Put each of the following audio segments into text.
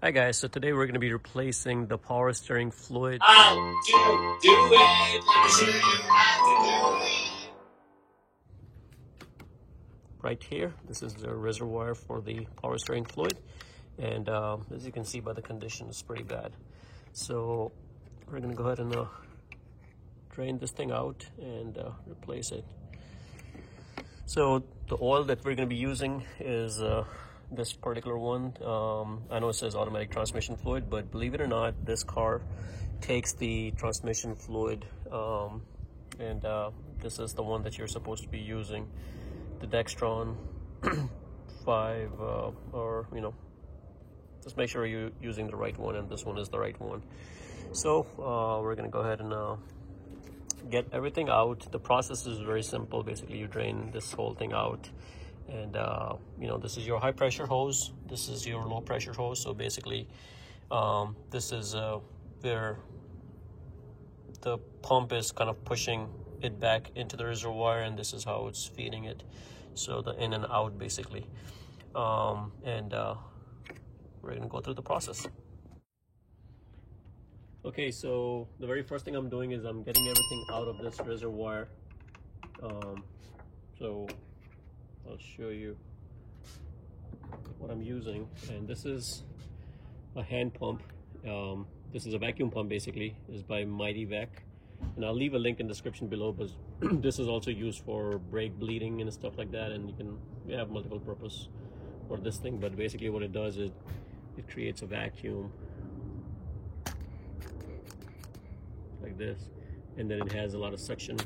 Hi guys, so today we're going to be replacing the power steering fluid. How to do it. Let me show you how to do it. Right here, this is the reservoir for the power steering fluid, and as you can see by the condition, it's pretty bad. So we're going to go ahead and drain this thing out and replace it. So the oil that we're going to be using is this particular one. I know it says automatic transmission fluid, but believe it or not, this car takes the transmission fluid, and this is the one that you're supposed to be using, the Dextron 5, or just make sure you're using the right one, and this one is the right one. So we're gonna go ahead and get everything out. The process is very simple. Basically, you drain this whole thing out, and this is your high pressure hose, this is your low pressure hose. So basically this is where the pump is kind of pushing it back into the reservoir, and this is how it's feeding it, so the in and out basically. And we're gonna go through the process. Okay, so the very first thing I'm doing is I'm getting everything out of this reservoir. So I'll show you what I'm using, and this is a hand pump. This is a vacuum pump, basically. It's by Mighty Vac, and I'll leave a link in the description below, but this is also used for brake bleeding and stuff like that, and you have multiple purpose for this thing. But basically what it does is it creates a vacuum like this, and then it has a lot of suction,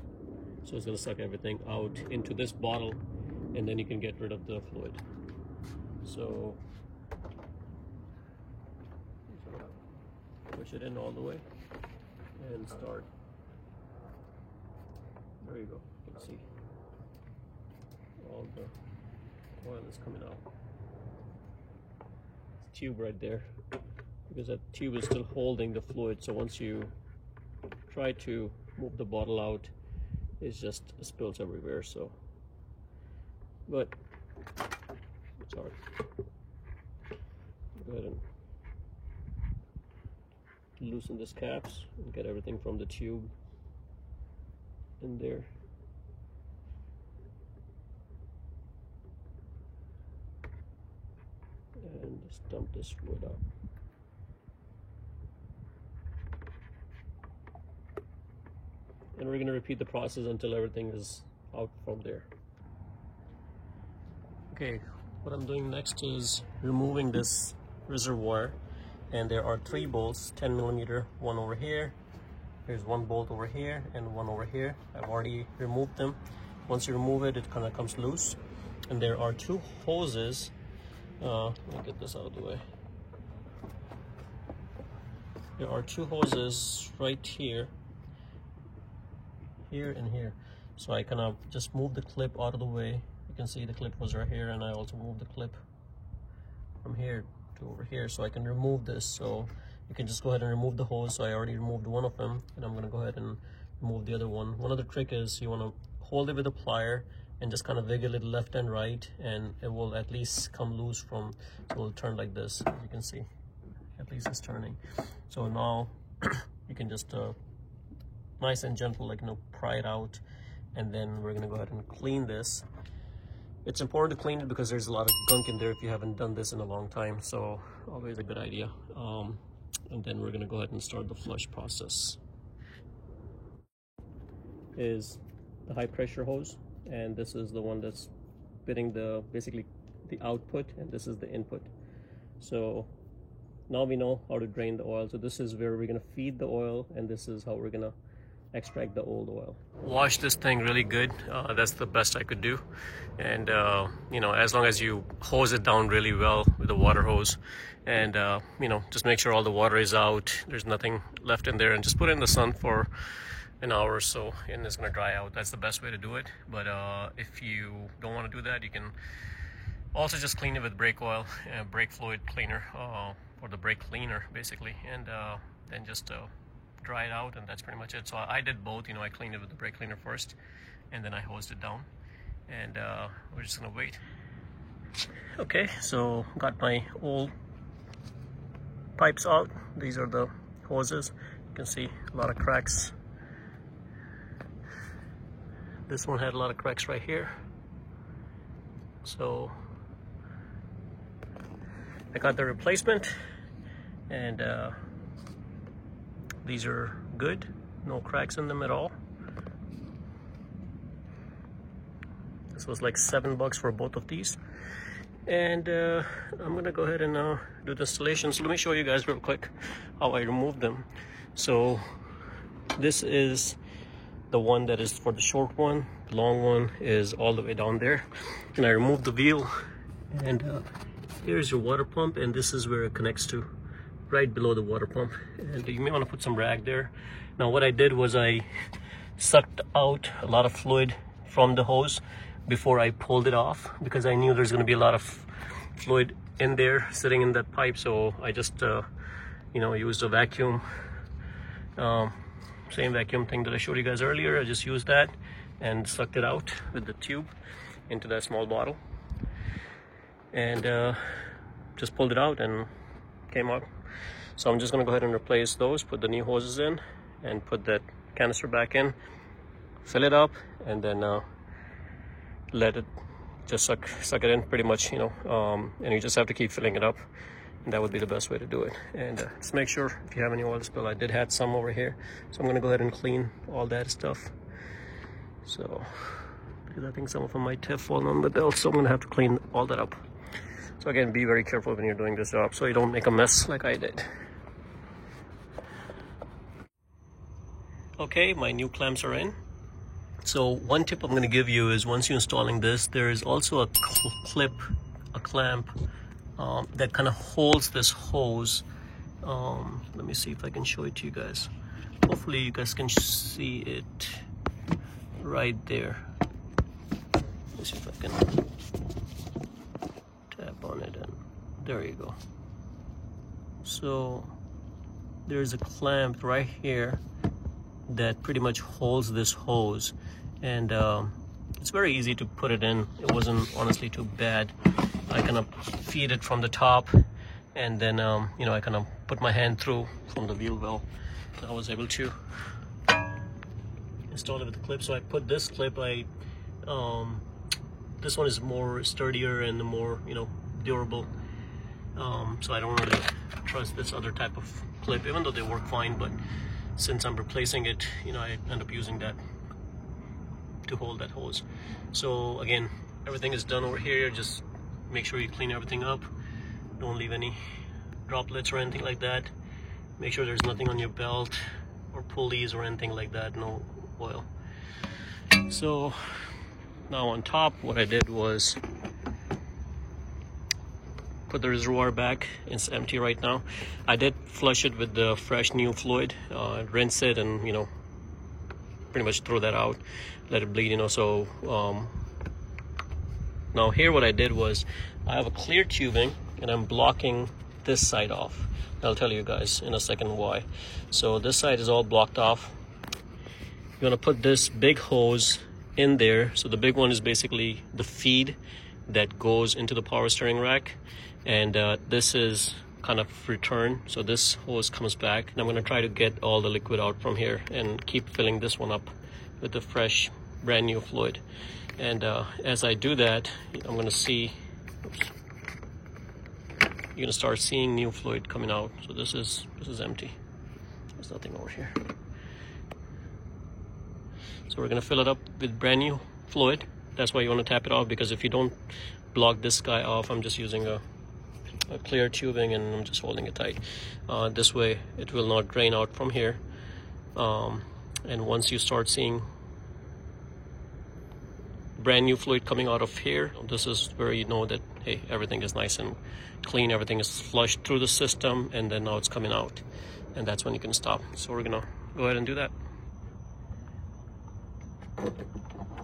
so it's going to suck everything out into this bottle, and then you can get rid of the fluid. So push it in all the way and start. There you go. You can see all the oil is coming out. It's tube right there, because that tube is still holding the fluid. So once you try to move the bottle out, it just spills everywhere. So, but it's hard. Go ahead and loosen this caps and get everything from the tube in there. And just dump this fluid out. And we're going to repeat the process until everything is out from there. Okay, what I'm doing next is removing this reservoir, and there are 3 bolts, 10 millimeter, one over here, there's 1 bolt over here, and 1 over here. I've already removed them. Once you remove it, it kind of comes loose, and there are 2 hoses. Let me get this out of the way. There are 2 hoses right here, and here. So I kind of just move the clip out of the way. You can see the clip was right here, and I also moved the clip from here to over here, so I can remove this. So you can just go ahead and remove the hose. So I already removed one of them, and I'm going to go ahead and remove the other one. One other trick is you want to hold it with a plier and just kind of wiggle it left and right, and it will at least come loose from, so it will turn like this. As you can see, at least it's turning. So now you can just nice and gentle, like, pry it out, and then we're gonna go ahead and clean this. It's important to clean it because there's a lot of gunk in there if you haven't done this in a long time, so always a good idea. And then we're gonna go ahead and start the flush process. Is the high pressure hose, and this is the one that's fitting basically the output, and this is the input. So now we know how to drain the oil. So this is where we're gonna feed the oil, and this is how we're gonna extract the old oil. Wash this thing really good. That's the best I could do. And as long as you hose it down really well with the water hose, and just make sure all the water is out, there's nothing left in there, and just put it in the sun for an hour or so, and it's going to dry out. That's the best way to do it. But if you don't want to do that, you can also just clean it with brake oil, brake fluid cleaner, or the brake cleaner basically, and then just dry it out, and that's pretty much it. So I did both. I cleaned it with the brake cleaner first, and then I hosed it down, and we're just gonna wait. Okay, so got my old pipes out. These are the hoses. You can see a lot of cracks. This one had a lot of cracks right here. So I got the replacement, and these are good. No cracks in them at all. This was like $7 for both of these. And I'm gonna go ahead and do the installation. So let me show you guys real quick how I removed them. So this is the one that is for the short one. The long one is all the way down there. And I removed the wheel, and here's your water pump, and this is where it connects to, right below the water pump. And you may want to put some rag there. Now what I did was I sucked out a lot of fluid from the hose before I pulled it off, because I knew there's going to be a lot of fluid in there sitting in that pipe. So I just you know, used a vacuum, same vacuum thing that I showed you guys earlier. I just used that and sucked it out with the tube into that small bottle, and just pulled it out and came out. So I'm just going to go ahead and replace those, put the new hoses in, and put that canister back in, fill it up, and then let it just suck it in pretty much, you know, and you just have to keep filling it up, and that would be the best way to do it. And just make sure if you have any oil spill. I did have some over here, so I'm gonna go ahead and clean all that stuff. So because I think some of them might have fallen on the belt, so I'm gonna have to clean all that up. So again, be very careful when you're doing this job so you don't make a mess like I did. Okay, my new clamps are in. So one tip I'm going to give you is, once you're installing this, there is also a clamp that kind of holds this hose. Let me see if I can show it to you guys. Hopefully you guys can see it right there. Let me see if I can tap on it, and there you go. So there's a clamp right here that pretty much holds this hose, and it's very easy to put it in. It wasn't honestly too bad. I kind of feed it from the top, and then you know, I kind of put my hand through from the wheel well. I was able to install it with the clip. So I put this clip. This one is more sturdier and more, you know, durable. So I don't really trust this other type of clip, even though they work fine. But since I'm replacing it, you know, I end up using that to hold that hose. So again, everything is done over here. Just make sure you clean everything up. Don't leave any droplets or anything like that. Make sure there's nothing on your belt or pulleys or anything like that, no oil. So now on top, what I did was put the reservoir back. It's empty right now. I did flush it with the fresh new fluid, rinse it, and, you know, pretty much throw that out, let it bleed, you know. So now here what I did was, I have a clear tubing and I'm blocking this side off. I'll tell you guys in a second why. So this side is all blocked off. You're gonna put this big hose in there. So the big one is basically the feed that goes into the power steering rack, and this is kind of return. So this hose comes back, and I'm going to try to get all the liquid out from here and keep filling this one up with the fresh brand new fluid. And as I do that, I'm going to see, you're going to start seeing new fluid coming out. So this is empty. There's nothing over here. So we're going to fill it up with brand new fluid. That's why you want to tap it off, because if you don't block this guy off, I'm just using a clear tubing and I'm just holding it tight. This way it will not drain out from here. And once you start seeing brand new fluid coming out of here, this is where you know that, hey, everything is nice and clean, everything is flushed through the system, and then now it's coming out, and that's when you can stop. So we're gonna go ahead and do that.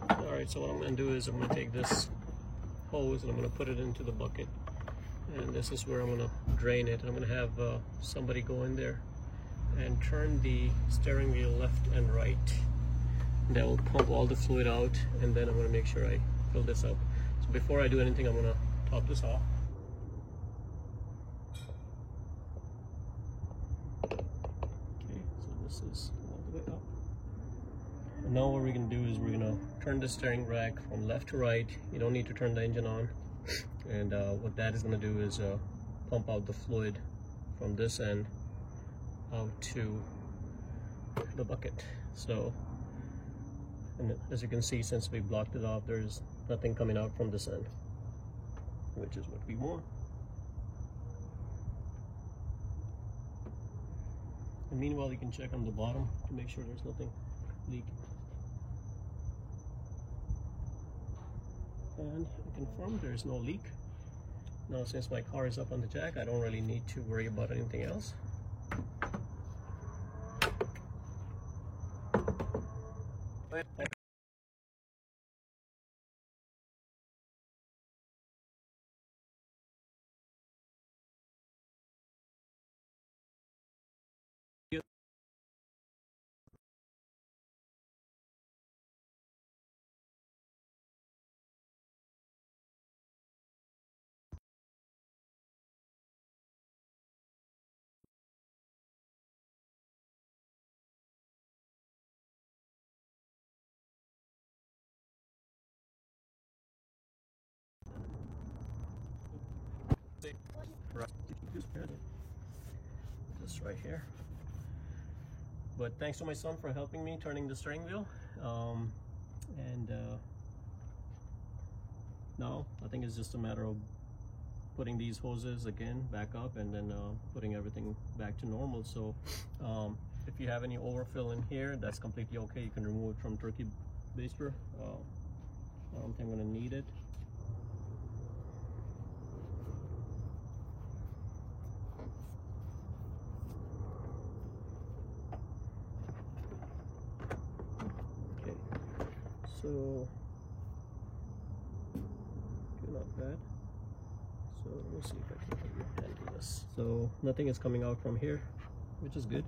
Alright, so what I'm going to do is I'm going to take this hose and I'm going to put it into the bucket, and this is where I'm going to drain it. And I'm going to have somebody go in there and turn the steering wheel left and right. That will pump all the fluid out, and then I'm going to make sure I fill this up. So before I do anything, I'm going to top this off. This is all the way up. And now what we're gonna do is we're gonna turn the steering rack from left to right. You don't need to turn the engine on. And what that is gonna do is pump out the fluid from this end out to the bucket. So, and as you can see, since we blocked it off, there's nothing coming out from this end, which is what we want. And meanwhile, you can check on the bottom to make sure there's nothing leaking. And I confirm there's no leak. Now, since my car is up on the jack, I don't really need to worry about anything else. This right here. But thanks to my son for helping me turning the steering wheel. Now I think it's just a matter of putting these hoses again back up and then putting everything back to normal. So if you have any overfill in here, that's completely okay. You can remove it from turkey baster. I don't think I'm gonna need it. So, not bad. So let me see if I can handle this. So nothing is coming out from here, which is good.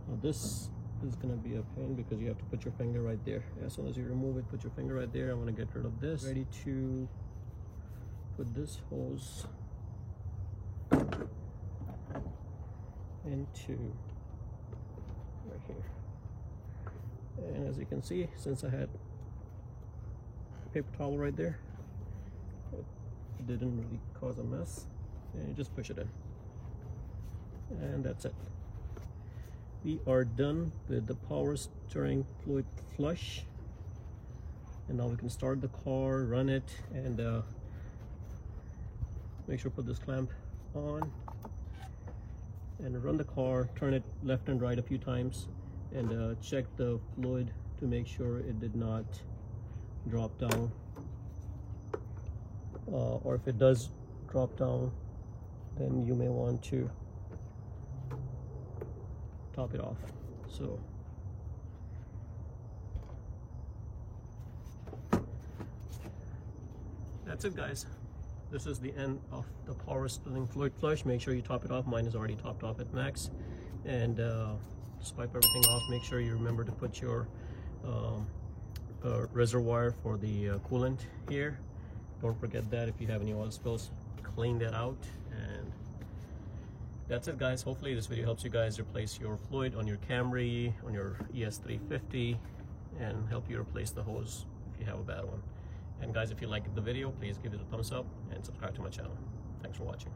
Now this is gonna be a pain because you have to put your finger right there. As soon as you remove it, put your finger right there. I'm gonna get rid of this. Ready to put this hose into right here. And as you can see, since I had paper towel right there, it didn't really cause a mess, and you just push it in, and that's it. We are done with the power steering fluid flush, and now we can start the car, run it, and make sure to put this clamp on and run the car, turn it left and right a few times, and check the fluid to make sure it did not drop down, or if it does drop down, then you may want to top it off. So that's it, guys. This is the end of the power steering fluid flush. Make sure you top it off. Mine is already topped off at max, and just wipe everything off. Make sure you remember to put your reservoir for the coolant here. Don't forget that. If you have any oil spills, clean that out. And that's it, guys. Hopefully this video helps you guys replace your fluid on your Camry, on your ES350, and help you replace the hose if you have a bad one. And guys, if you liked the video, please give it a thumbs up and subscribe to my channel. Thanks for watching.